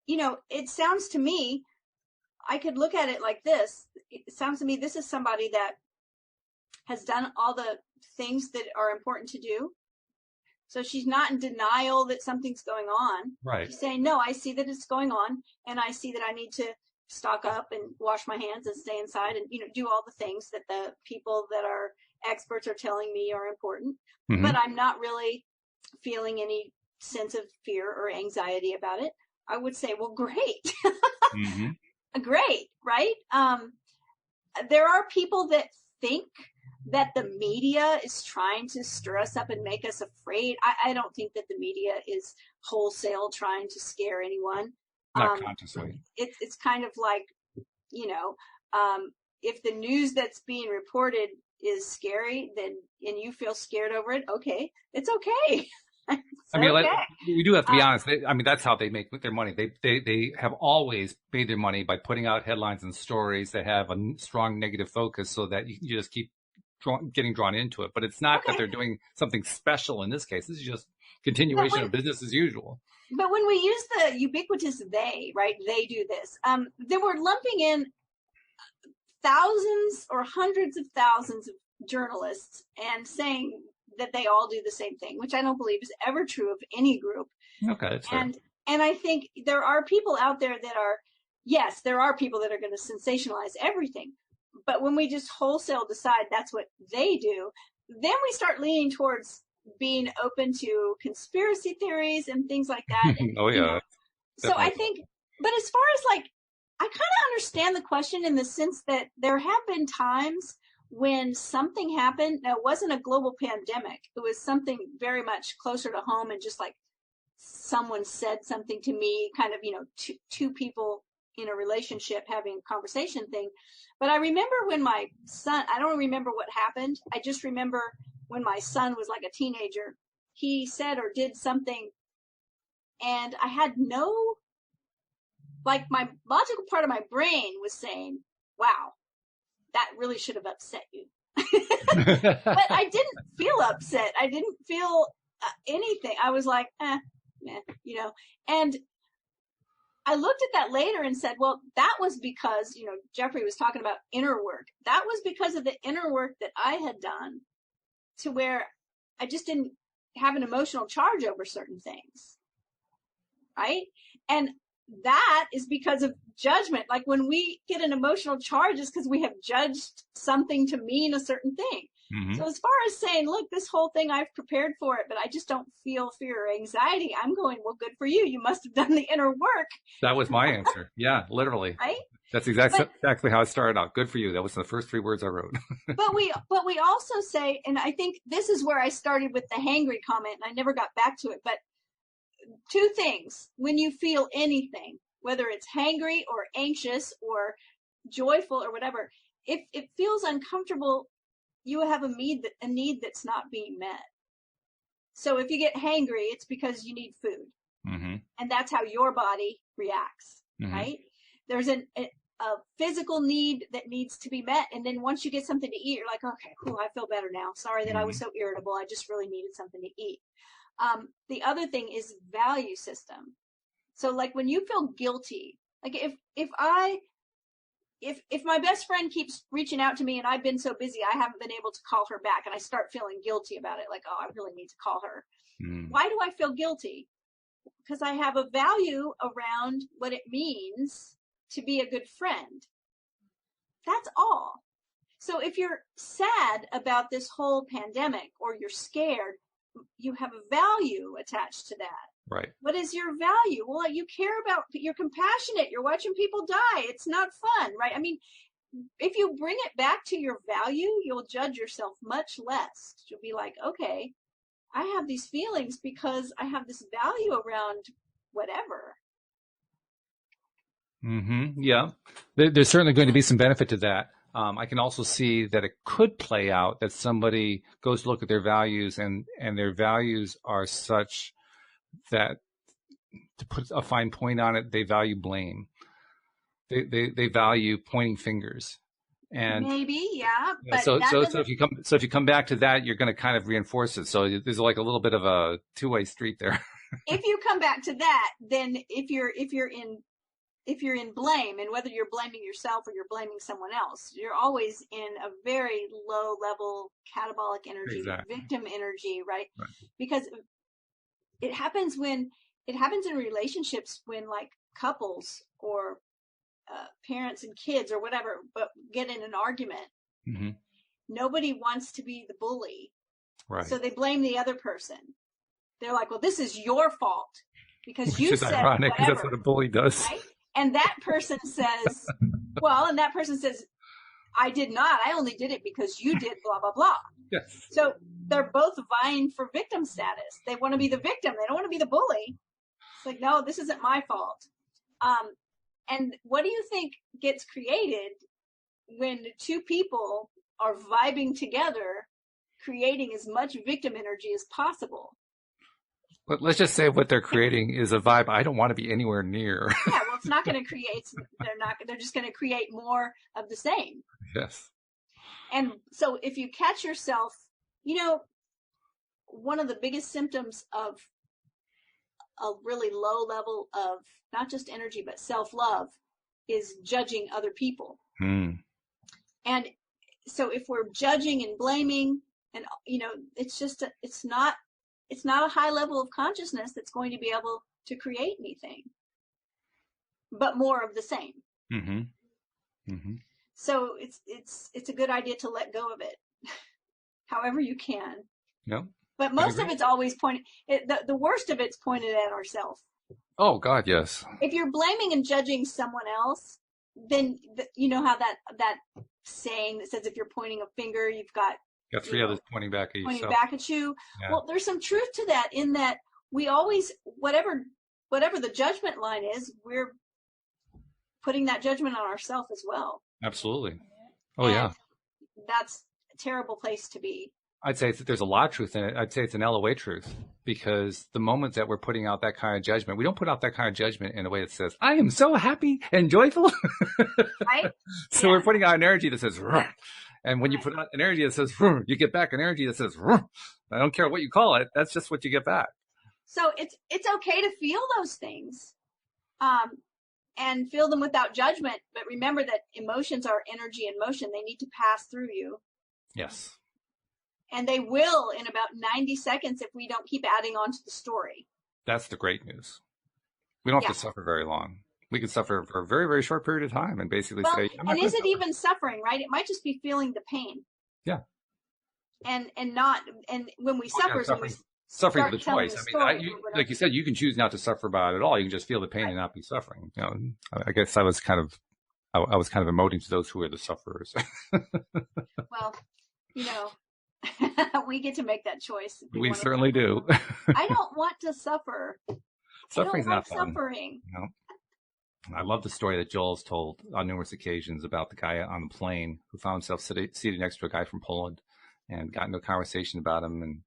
It sounds to me, I could look at it like this. It sounds to me this is somebody that has done all the things that are important to do. So she's not in denial that something's going on. Right. She's saying, no, I see that it's going on, and I see that I need to stock up and wash my hands and stay inside and, do all the things that the people that are experts are telling me are important. Mm-hmm. But I'm not really feeling any sense of fear or anxiety about it. I would say, well, great. Mm-hmm. Great, right? There are people that think that the media is trying to stir us up and make us afraid. I don't think that the media is wholesale trying to scare anyone. Not consciously. It's kind of like, if the news that's being reported is scary, then and you feel scared over it, okay, it's okay. We do have to be honest. That's how they make their money. They have always made their money by putting out headlines and stories that have a strong negative focus, so that you just keep getting drawn into it. But it's not that they're doing something special in this case. This is just continuation of business as usual. But when we use the ubiquitous they, right? They do this. They were lumping in thousands or hundreds of thousands of journalists and saying that they all do the same thing, which I don't believe is ever true of any group. Okay, that's fair. And I think there are people out there that are, yes, there are people that are going to sensationalize everything. But when we just wholesale decide that's what they do, then we start leaning towards being open to conspiracy theories and things like that. And, oh, yeah. So I think, but as far as I kind of understand the question in the sense that there have been times when something happened. Now, it wasn't a global pandemic. It was something very much closer to home, and just like someone said something to me, kind of, two people in a relationship having a conversation thing. But I remember when my son, I don't remember what happened. I just remember when my son was like a teenager, he said or did something, And I had no, like, my logical part of my brain was saying, wow, that really should have upset you. But I didn't feel upset. I didn't feel anything. I was like, you know, and I looked at that later and said, well, that was because, you know, Jeffrey was talking about inner work. That was because of the inner work that I had done to where I just didn't have an emotional charge over certain things. Right? And that is because of judgment. Like when we get an emotional charge, it's because we have judged something to mean a certain thing. Mm-hmm. So as far as saying, look, this whole thing, I've prepared for it, but I just don't feel fear or anxiety, I'm going, well, good for you. You must have done the inner work. That was my answer. Yeah, literally. Right? That's exactly how it started out. Good for you. That was the first 3 words I wrote. but we also say, and I think this is where I started with the hangry comment, and I never got back to it, but 2 things. When you feel anything, whether it's hangry or anxious or joyful or whatever, if it feels uncomfortable, you have a need that's not being met. So if you get hangry, it's because you need food. Mm-hmm. And that's how your body reacts, mm-hmm. right? There's a physical need that needs to be met. And then once you get something to eat, you're like, okay, cool, I feel better now. Sorry that mm-hmm. I was so irritable. I just really needed something to eat. The other thing is value system. So like when you feel guilty, like if my best friend keeps reaching out to me and I've been so busy, I haven't been able to call her back, and I start feeling guilty about it. Like, oh, I really need to call her. Why do I feel guilty? Because I have a value around what it means to be a good friend. That's all. So if you're sad about this whole pandemic or you're scared, you have a value attached to that. Right. What is your value? Well, you care about, you're compassionate. You're watching people die. It's not fun, right? I mean, if you bring it back to your value, you'll judge yourself much less. You'll be like, okay, I have these feelings because I have this value around whatever. Mm-hmm. Yeah. There's certainly going to be some benefit to that. I can also see that it could play out that somebody goes to look at their values and their values are such that, to put a fine point on it, they value blame. They value pointing fingers. And maybe, yeah. But so if you come back to that, you're going to kind of reinforce it. So there's like a little bit of a 2-way street there. If you come back to that, then if you're in blame, and whether you're blaming yourself or you're blaming someone else, you're always in a very low level catabolic energy, exactly. Victim energy, right? Because it happens in relationships when like couples or parents and kids or whatever, but get in an argument. Mm-hmm. Nobody wants to be the bully. Right. So they blame the other person. They're like, well, this is your fault because you said ironic, whatever. That's what a bully does. Right? And that person says, I did not. I only did it because you did blah, blah, blah. Yes. So they're both vying for victim status. They want to be the victim. They don't want to be the bully. It's like, no, this isn't my fault. And what do you think gets created when 2 people are vibing together, creating as much victim energy as possible? But let's just say what they're creating is a vibe I don't want to be anywhere near. Yeah, well, it's not going to create. They're just going to create more of the same. Yes. And so if you catch yourself, one of the biggest symptoms of a really low level of not just energy, but self-love is judging other people. And so if we're judging and blaming, and, it's not a high level of consciousness that's going to be able to create anything, but more of the same. Mm-hmm. Mm-hmm. So it's a good idea to let go of it, however you can. Yep. But most of it's always pointed. The worst of it's pointed at ourselves. Oh God, yes. If you're blaming and judging someone else, then you know how that saying that says if you're pointing a finger, you've got 3 others pointing back at you. Pointing back at you. Yeah. Well, there's some truth to that in that we always, whatever the judgment line is, we're putting that judgment on ourselves as well. Absolutely. Oh, and yeah. That's a terrible place to be. I'd say there's a lot of truth in it. I'd say it's an LOA truth, because the moment that we're putting out that kind of judgment, we don't put out that kind of judgment in a way that says, I am so happy and joyful. Right? So we're putting out an energy that says, "Ruh." And when you put out an energy that says, "Ruh," you get back an energy that says, "Ruh." I don't care what you call it. That's just what you get back. So it's okay to feel those things, and feel them without judgment. But remember that emotions are energy in motion. They need to pass through you. Yes. And they will in about 90 seconds if we don't keep adding on to the story. That's the great news. We don't have to suffer very long. We can suffer for a very, very short period of time and basically say, and is it even suffering, right? It might just be feeling the pain. Yeah. And when we suffer, suffering with a choice. I mean, like you said, you can choose not to suffer about it at all. You can just feel the pain and not be suffering. You know, I guess I was kind of emoting to those who are the sufferers. Well, you know, we get to make that choice. We certainly do. I don't want to suffer. Suffering's not fun. Suffering. No. I love the story that Joel's told on numerous occasions about the guy on the plane who found himself seated next to a guy from Poland and got into a conversation about him. And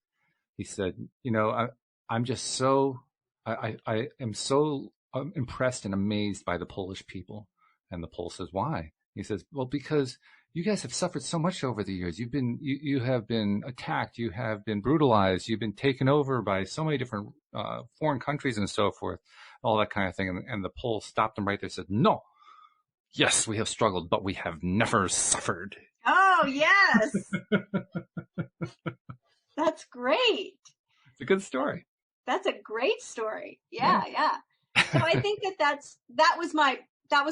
he said, you know, I'm just so, I am so impressed and amazed by the Polish people. And the Pole says, why? He says, well, because you guys have suffered so much over the years. You have been attacked. You have been brutalized. You've been taken over by so many different foreign countries and so forth, all that kind of thing. And the Pole stopped him right there and said, no, yes, we have struggled, but we have never suffered. Oh, yes. That's great. It's a good story. That's a great story. Yeah. So I think that was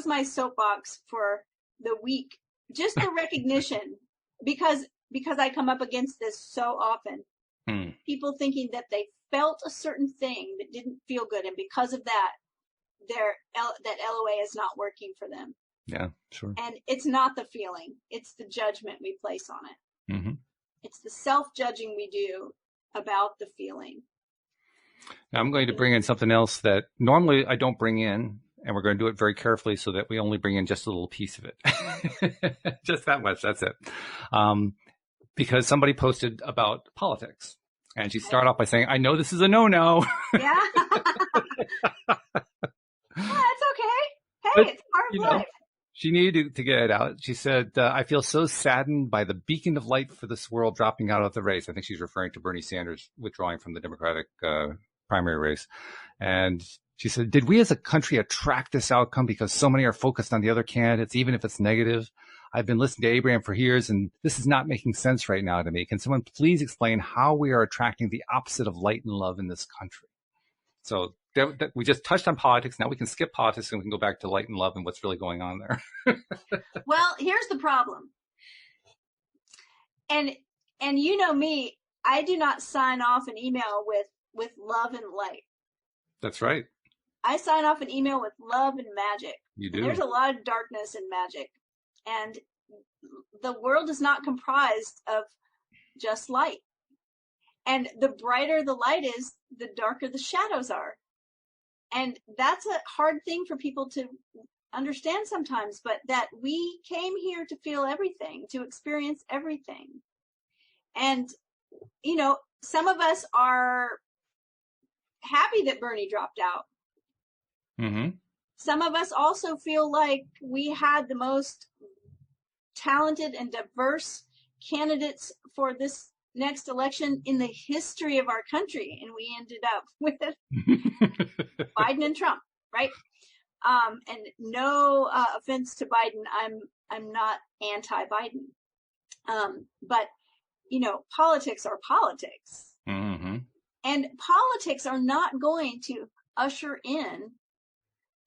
my soapbox for the week. Just the recognition, because I come up against this so often. People thinking that they felt a certain thing that didn't feel good, and because of that, that LOA is not working for them. Yeah, sure. And it's not the feeling; it's the judgment we place on it. Mm-hmm. It's the self-judging we do about the feeling. Now I'm going to bring in something else that normally I don't bring in. And we're going to do it very carefully so that we only bring in just a little piece of it. Just that much. That's it. Because somebody posted about politics. And she started off by saying, I know this is a no-no. Yeah. Well, that's okay. Hey, it's part of life. She needed to get it out. She said, I feel so saddened by the beacon of light for this world dropping out of the race. I think she's referring to Bernie Sanders withdrawing from the Democratic primary race. And she said, did we as a country attract this outcome because so many are focused on the other candidates, even if it's negative? I've been listening to Abraham for years, and this is not making sense right now to me. Can someone please explain how we are attracting the opposite of light and love in this country? So we just touched on politics. Now we can skip politics and we can go back to light and love and what's really going on there. Well, here's the problem. And you know me, I do not sign off an email with love and light. That's right. I sign off an email with love and magic. You do. And there's a lot of darkness in magic. And the world is not comprised of just light. And the brighter the light is, the darker the shadows are. And that's a hard thing for people to understand sometimes, but that we came here to feel everything, to experience everything. And, you know, some of us are happy that Bernie dropped out. Mm-hmm. Some of us also feel like we had the most talented and diverse candidates for this next election in the history of our country, and we ended up with Biden and Trump, right? And no offense to Biden, I'm not anti-Biden, but you know, politics are politics, and politics are not going to usher in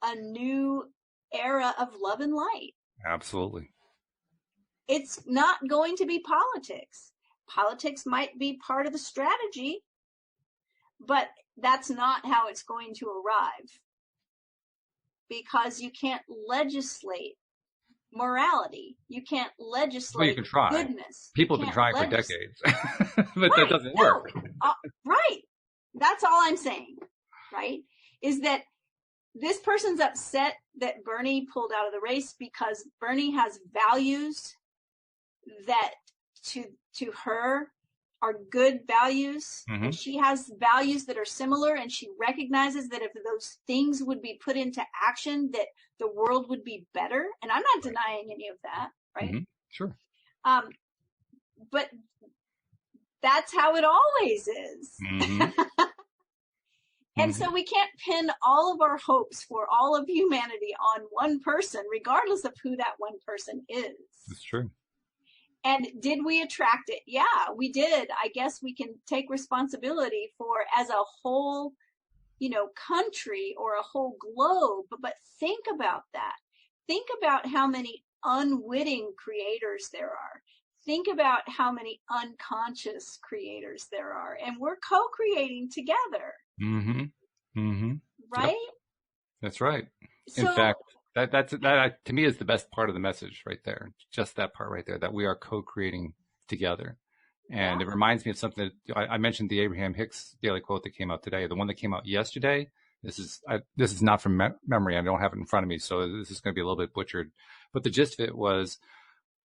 a new era of love and light. Absolutely. It's not going to be politics. Politics might be part of the strategy, but that's not how it's going to arrive. Because you can't legislate morality. You can't legislate well, you can try. Goodness. People have been trying for decades, but that doesn't work. Right. That's all I'm saying, right? Is that this person's upset that Bernie pulled out of the race because Bernie has values that to her are good values, Mm-hmm. and she has values that are similar, and she recognizes that if those things would be put into action, that the world would be better. And I'm not denying any of that, right? Mm-hmm. Sure. But that's how it always is. Mm-hmm. And so we can't pin all of our hopes for all of humanity on one person, regardless of who that one person is. That's true. And did we attract it? Yeah, we did. I guess we can take responsibility for, as a whole, country or a whole globe. But think about that. Think about how many unwitting creators there are. Think about how many unconscious creators there are. And we're co-creating together. Mm-hmm. Mm-hmm. Right? Yep. That's right. So, in fact, that to me is the best part of the message right there. Just that part right there, that we are co-creating together. And it reminds me of something that I mentioned, the Abraham Hicks daily quote that came out today. The one that came out yesterday. This is not from memory. I don't have it in front of me, so this is going to be a little bit butchered. But the gist of it was,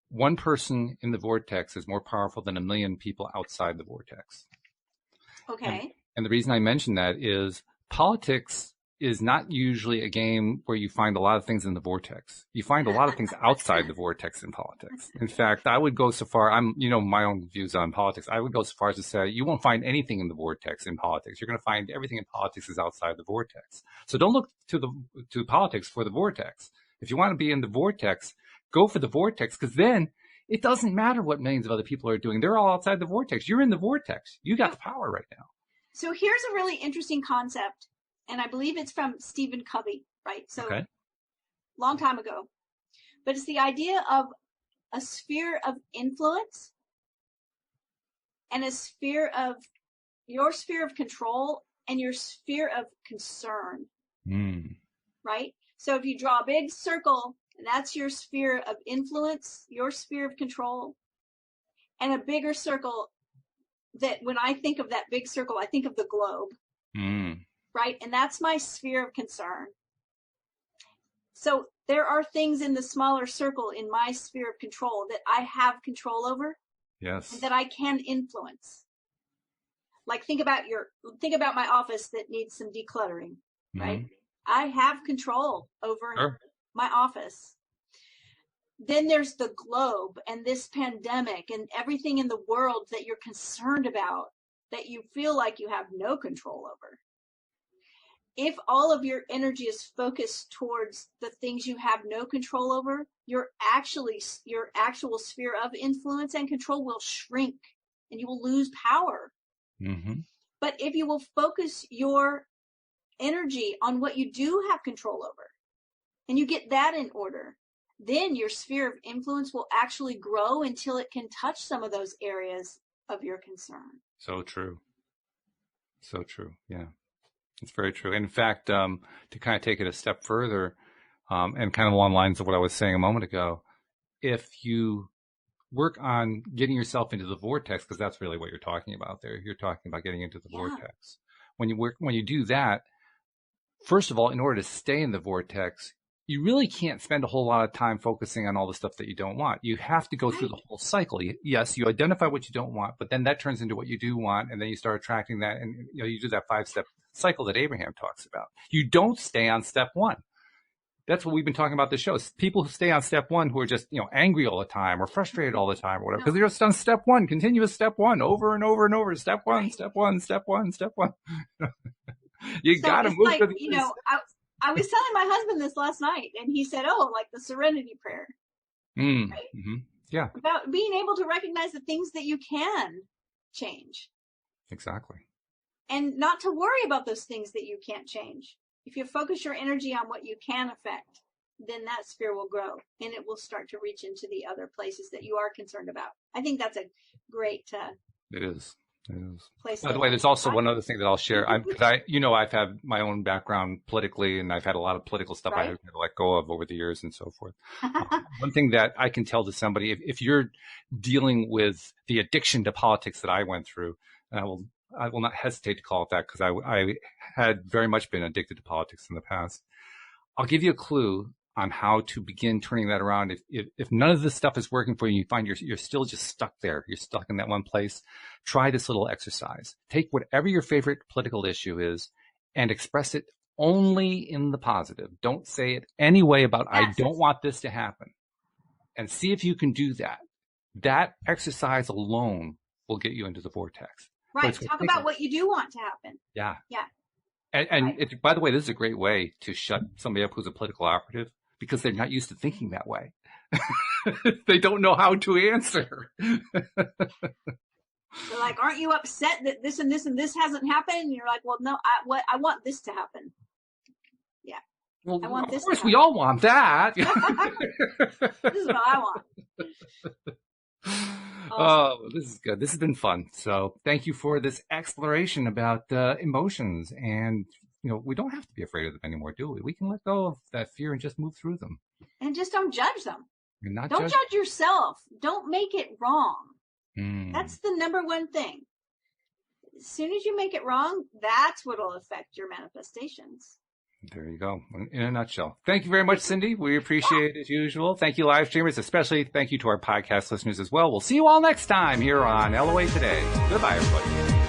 one person in the vortex is more powerful than 1 million people outside the vortex. okay. And the reason I mention that is politics is not usually a game where you find a lot of things in the vortex. You find a lot of things outside the vortex in politics. In fact, I would go so far, my own views on politics, I would go so far as to say you won't find anything in the vortex in politics. You're going to find everything in politics is outside the vortex. So don't look to politics for the vortex. If you want to be in the vortex, go for the vortex, because then it doesn't matter what millions of other people are doing. They're all outside the vortex. You're in the vortex. You got the power right now. So here's a really interesting concept, and I believe it's from Stephen Covey, right? So Okay. Long time ago. But it's the idea of a sphere of influence and your sphere of control and your sphere of concern, right? So if you draw a big circle, that's your sphere of influence, your sphere of control, and a bigger circle, that when I think of that big circle, I think of the globe, right? And that's my sphere of concern. So there are things in the smaller circle in my sphere of control that I have control over. Yes. And that I can influence. Like think about my office that needs some decluttering, right? I have control over my office. Then there's the globe and this pandemic and everything in the world that you're concerned about, that you feel like you have no control over. If all of your energy is focused towards the things you have no control over, your actual sphere of influence and control will shrink and you will lose power. But if you will focus your energy on what you do have control over and you get that in order, then your sphere of influence will actually grow until it can touch some of those areas of your concern. So true. So true. Yeah, it's very true. In fact, to kind of take it a step further, and kind of along the lines of what I was saying a moment ago, if you work on getting yourself into the vortex, because that's really what you're talking about there. You're talking about getting into the vortex. When you do that, first of all, in order to stay in the vortex, you really can't spend a whole lot of time focusing on all the stuff that you don't want. You have to go through the whole cycle. Yes, you identify what you don't want, but then that turns into what you do want, and then you start attracting that, and you do that 5-step cycle that Abraham talks about. You don't stay on step one. That's what we've been talking about this show. People who stay on step one, who are just angry all the time or frustrated all the time or whatever, because they're just on step one, continuous step one, over and over and over. Step one, step one, step one, step one. You got to move to the I was telling my husband this last night, and he said, like the serenity prayer. Right? Yeah. About being able to recognize the things that you can change. Exactly. And not to worry about those things that you can't change. If you focus your energy on what you can affect, then that sphere will grow, and it will start to reach into the other places that you are concerned about. I think that's a great It is. place. By the way, there's also one other thing that I'll share. I've had my own background politically, and I've had a lot of political stuff I had to let go of over the years and so forth. One thing that I can tell to somebody, if you're dealing with the addiction to politics that I went through, and I will not hesitate to call it that, because I had very much been addicted to politics in the past. I'll give you a clue. on how to begin turning that around. If none of this stuff is working for you, you find you're still just stuck there. You're stuck in that one place. Try this little exercise. Take whatever your favorite political issue is and express it only in the positive. Don't say it any way about, I don't want this to happen. And see if you can do that. That exercise alone will get you into the vortex. Right. Talk about what you do want to happen. Yeah. Yeah. And right. By the way, this is a great way to shut somebody up who's a political operative, because they're not used to thinking that way. They don't know how to answer. They're like, aren't you upset that this and this and this hasn't happened? And you're like, well, no, I want this to happen. Yeah. Well, I want of this course we all want that. This is what I want. Awesome. Oh, this is good. This has been fun. So thank you for this exploration about emotions. And, we don't have to be afraid of them anymore, do we? We can let go of that fear and just move through them. And just don't judge them. Don't judge yourself. Don't make it wrong. That's the number one thing. As soon as you make it wrong, that's what will affect your manifestations. There you go. In a nutshell. Thank you very much, Cindie. We appreciate it as usual. Thank you, live streamers. Especially thank you to our podcast listeners as well. We'll see you all next time here on LOA Today. Goodbye, everybody.